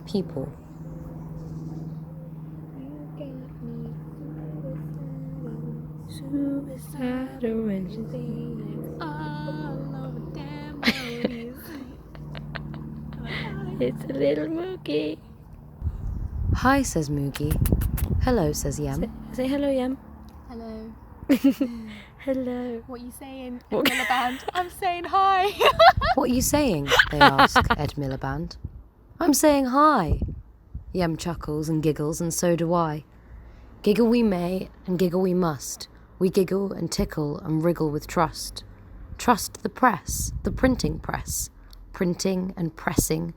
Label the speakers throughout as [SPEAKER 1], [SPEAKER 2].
[SPEAKER 1] people. Suicidal when she's It's a little Moogie. Hi, says Moogie. Hello, says Yem. Say hello, Yem.
[SPEAKER 2] Hello.
[SPEAKER 1] Hello.
[SPEAKER 2] What are you saying, Ed Miliband? I'm saying hi.
[SPEAKER 1] What are you saying? They ask Ed Miliband. I'm saying hi. Yem chuckles and giggles, and so do I. Giggle we may, and giggle we must. We giggle and tickle and wriggle with trust. Trust the press, the printing press. Printing and pressing,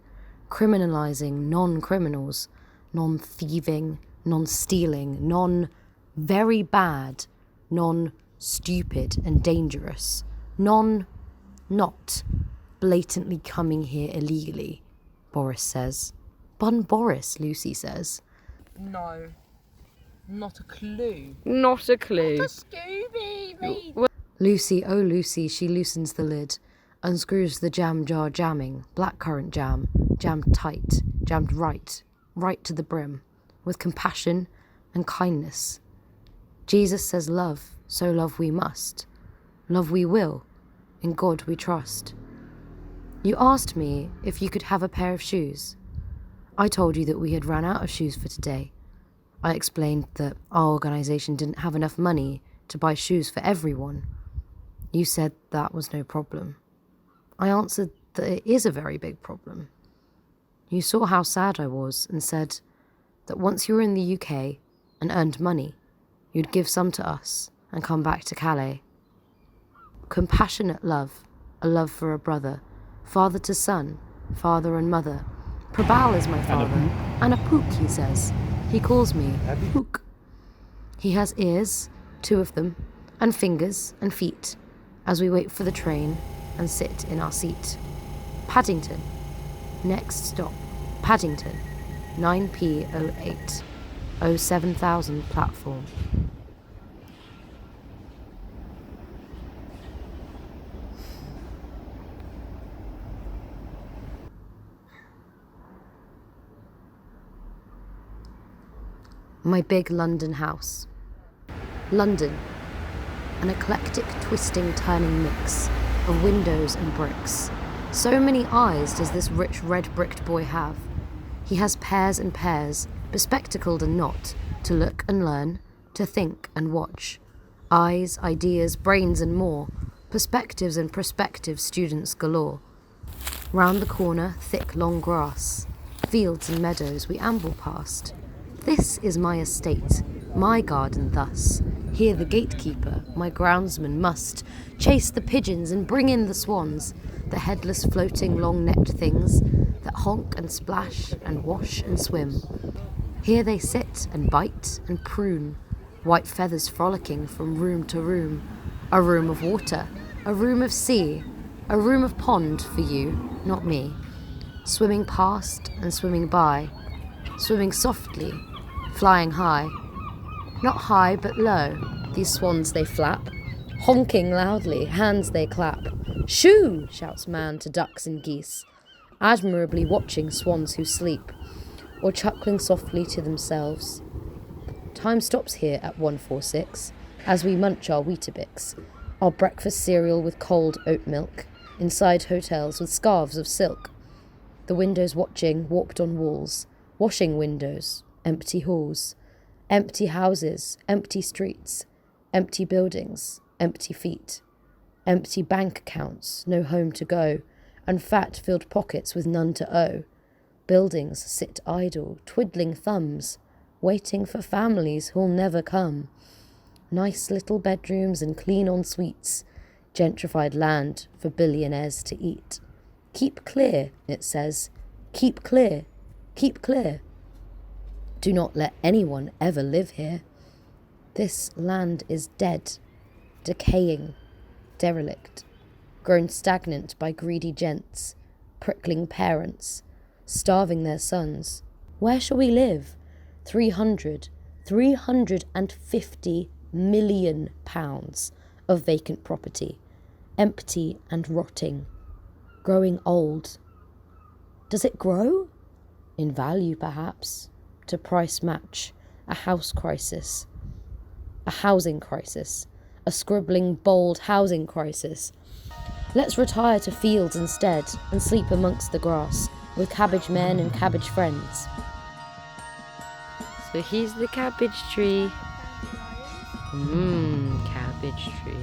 [SPEAKER 1] criminalising non-criminals, non-thieving, non-stealing, non-very bad, non-stupid and dangerous, non-not blatantly coming here illegally, Boris says. Bun Boris, Lucy says.
[SPEAKER 3] No. Not a clue.
[SPEAKER 1] Not a clue.
[SPEAKER 2] Not a Scooby, mate.
[SPEAKER 1] Lucy, oh Lucy, she loosens the lid, unscrews the jam jar jamming, blackcurrant jam, jammed tight, jammed right to the brim, with compassion and kindness. Jesus says love, so love we must. Love we will, in God we trust. You asked me if you could have a pair of shoes. I told you that we had run out of shoes for today. I explained that our organisation didn't have enough money to buy shoes for everyone. You said that was no problem. I answered that it is a very big problem. You saw how sad I was and said that once you were in the UK and earned money, you'd give some to us and come back to Calais. Compassionate love, a love for a brother, father to son, father and mother. Prabal is my father, and a pook, he says. He calls me Pook. He has ears, 2 of them, and fingers and feet, as we wait for the train and sit in our seat. Paddington. Next stop, Paddington. 9p08. 07000 platform. My big London house. London. An eclectic, twisting, turning mix of windows and bricks. So many eyes does this rich red-bricked boy have. He has pairs and pairs, bespectacled and not, to look and learn, to think and watch. Eyes, ideas, brains and more, perspectives and prospective students galore. Round the corner, thick, long grass. Fields and meadows we amble past. This is my estate, my garden thus. Here the gatekeeper, my groundsman, must chase the pigeons and bring in the swans, the headless floating long-necked things that honk and splash and wash and swim. Here they sit and bite and prune, white feathers frolicking from room to room. A room of water, a room of sea, a room of pond for you, not me. Swimming past and swimming by, swimming softly, flying high. Not high, but low, these swans they flap, honking loudly, hands they clap. Shoo! Shouts man to ducks and geese, admirably watching swans who sleep, or chuckling softly to themselves. Time stops here at 146, as we munch our Weetabix, our breakfast cereal with cold oat milk, inside hotels with scarves of silk. The windows watching, walked on walls, washing windows, empty halls, empty houses, empty streets, empty buildings, empty feet, empty bank accounts, no home to go, and fat-filled pockets with none to owe. Buildings sit idle, twiddling thumbs, waiting for families who'll never come. Nice little bedrooms and clean en-suites, gentrified land for billionaires to eat. Keep clear, it says. Keep clear. Keep clear. Do not let anyone ever live here. This land is dead, decaying, derelict, grown stagnant by greedy gents, prickling parents, starving their sons. Where shall we live? 350 million pounds of vacant property, empty and rotting, growing old. Does it grow? in value perhaps, to price match a house crisis, a housing crisis, a scribbling, bold housing crisis. Let's retire to fields instead and sleep amongst the grass with cabbage men and cabbage friends. So here's the cabbage tree. Cabbage tree.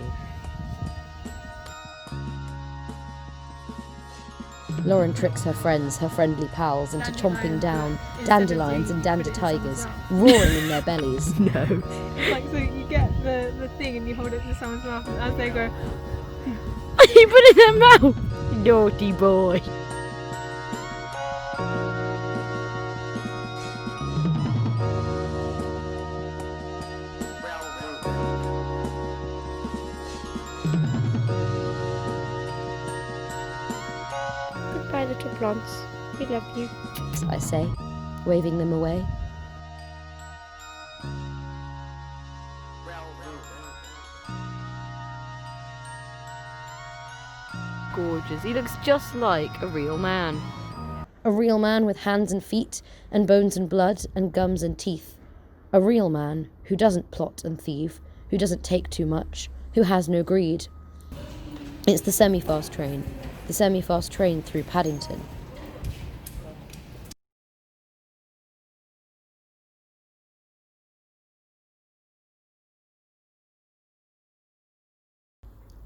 [SPEAKER 1] Lauren tricks her friends, her friendly pals, into chomping down dandelions and dander tigers, roaring in their bellies. No.
[SPEAKER 2] It's like, so you get the thing and you hold it to someone's mouth, and as they go,
[SPEAKER 1] You put it in their mouth! Naughty boy. Goodbye, little plants. We love you, I say, waving them away. Gorgeous. He looks just like a real man. A real man with hands and feet, and bones and blood, and gums and teeth. A real man who doesn't plot and thieve, who doesn't take too much, who has no greed. It's the semi-fast train through Paddington.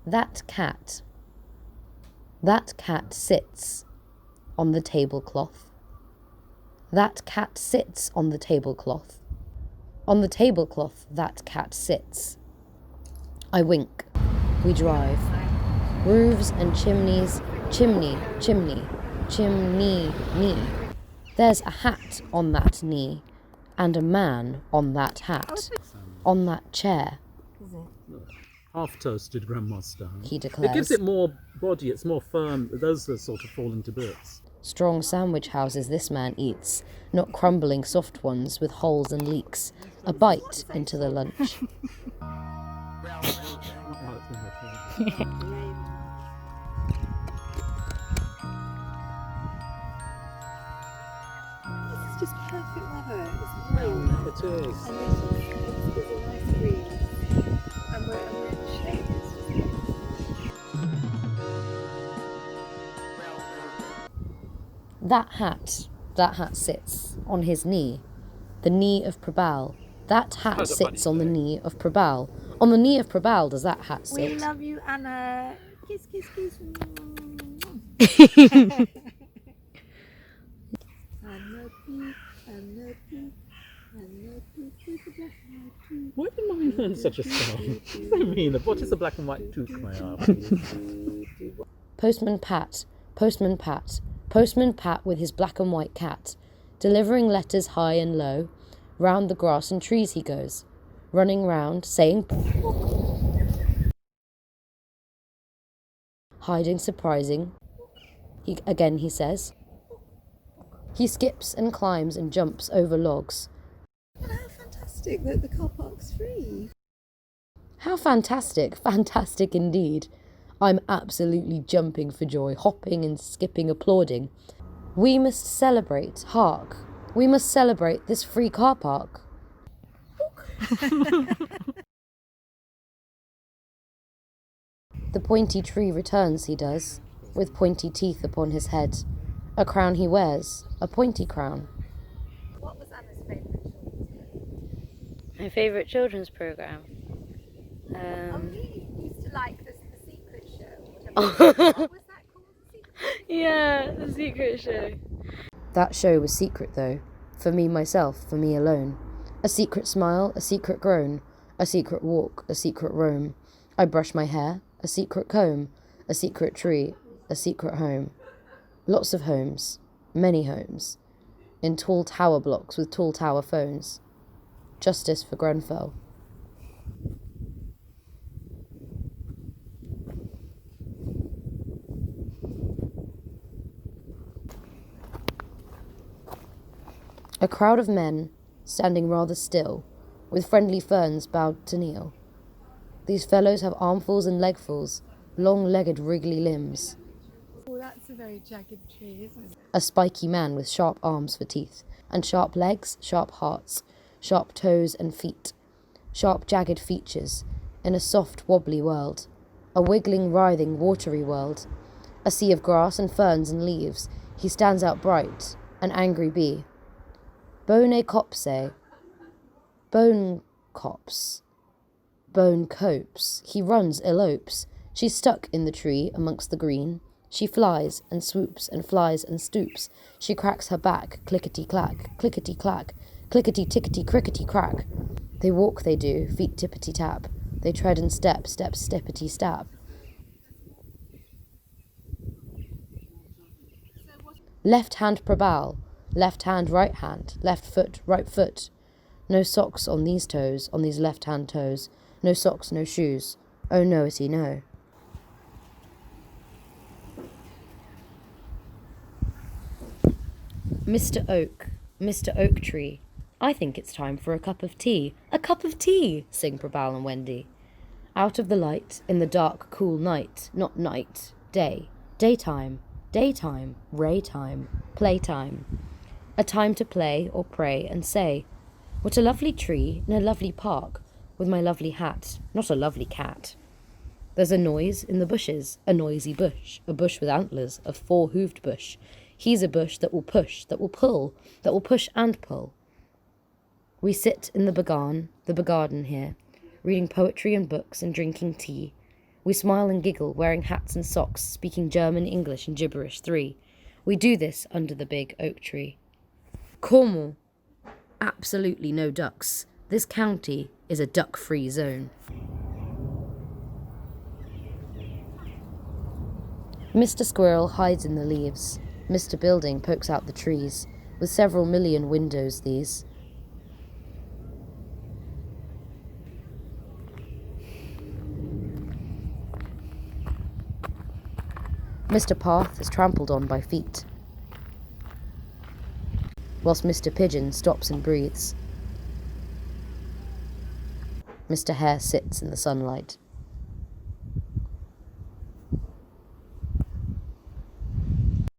[SPEAKER 1] That cat sits on the tablecloth. That cat sits on the tablecloth. On the tablecloth that cat sits. I wink. We drive. Roofs and chimneys, chimney, chimney, chimney, knee. There's a hat on that knee, and a man on that hat, on that chair.
[SPEAKER 4] Half-toasted grandma style.
[SPEAKER 1] He declares.
[SPEAKER 4] It gives it more body, it's more firm. Those are sort of fall into bits.
[SPEAKER 1] Strong sandwich houses this man eats, not crumbling soft ones with holes and leaks. A bite into the lunch.
[SPEAKER 5] It's just perfect weather. It's warm.
[SPEAKER 4] It is.
[SPEAKER 5] And there's a nice breeze. And we're in the shade.
[SPEAKER 1] That hat sits on his knee, the knee of Prabal. That hat sits on the knee of Prabal. On the knee of Prabal does that hat sit?
[SPEAKER 5] We love you, Anna. Kiss, kiss, kiss.
[SPEAKER 4] Why did Mummy learn such a song? What do you mean? What is a black and white tooth, may I ask?
[SPEAKER 1] Postman Pat, Postman Pat, Postman Pat with his black and white cat, delivering letters high and low. Round the grass and trees he goes, running round, saying hiding, surprising. He says. He skips and climbs and jumps over logs.
[SPEAKER 5] How fantastic that the car park's free.
[SPEAKER 1] How fantastic, fantastic indeed. I'm absolutely jumping for joy, hopping and skipping, applauding. We must celebrate, hark. We must celebrate this free car park. The pointy tree returns, he does, with pointy teeth upon his head. A crown he wears, a pointy crown.
[SPEAKER 5] What was Anna's favourite children's
[SPEAKER 1] My favourite children's programme?
[SPEAKER 5] we used to like the Secret Show. What was that called? The Secret Show?
[SPEAKER 1] Yeah, the Secret Show. That show was secret, though. For me, myself, for me alone. A secret smile, a secret groan, a secret walk, a secret roam. I brush my hair, a secret comb, a secret tree, a secret home. Lots of homes, many homes. In tall tower blocks with tall tower phones. Justice for Grenfell. A crowd of men, standing rather still, with friendly ferns bowed to kneel. These fellows have armfuls and legfuls, long-legged wriggly limbs.
[SPEAKER 2] that's a very jagged tree, isn't it?
[SPEAKER 1] A spiky man with sharp arms for teeth, and sharp legs, sharp hearts, sharp toes and feet, sharp jagged features, in a soft wobbly world, a wiggling, writhing, watery world, a sea of grass and ferns and leaves. He stands out bright, an angry bee. Bone copse, bone copse, bone copes. He runs, elopes. She's stuck in the tree amongst the green. She flies and swoops and flies and stoops. She cracks her back, clickety-clack, clickety-clack, clickety-tickety, crickety-crack. They walk, they do, feet tippity-tap. They tread and step, step, steppity-stap. Left hand probal, left hand, right hand, left foot, right foot. No socks on these toes, on these left-hand toes. No socks, no shoes. Oh no, is he no. Mr. Oak Tree, I think it's time for a cup of tea. A cup of tea, sing Probal and Wendy. Out of the light, in the dark, cool night, not night, day, daytime, daytime, ray time, playtime. A time to play or pray and say, what a lovely tree in a lovely park, with my lovely hat, not a lovely cat. There's a noise in the bushes, a noisy bush, a bush with antlers, a four-hooved bush. He's a bush that will push, that will pull, that will push and pull. We sit in the begarden here, reading poetry and books and drinking tea. We smile and giggle, wearing hats and socks, speaking German, English and gibberish 3. We do this under the big oak tree. Cornwall. Absolutely no ducks. This county is a duck-free zone. Mr. Squirrel hides in the leaves. Mr. Building pokes out the trees, with several million windows these. Mr. Path is trampled on by feet, whilst Mr. Pigeon stops and breathes. Mr. Hare sits in the sunlight.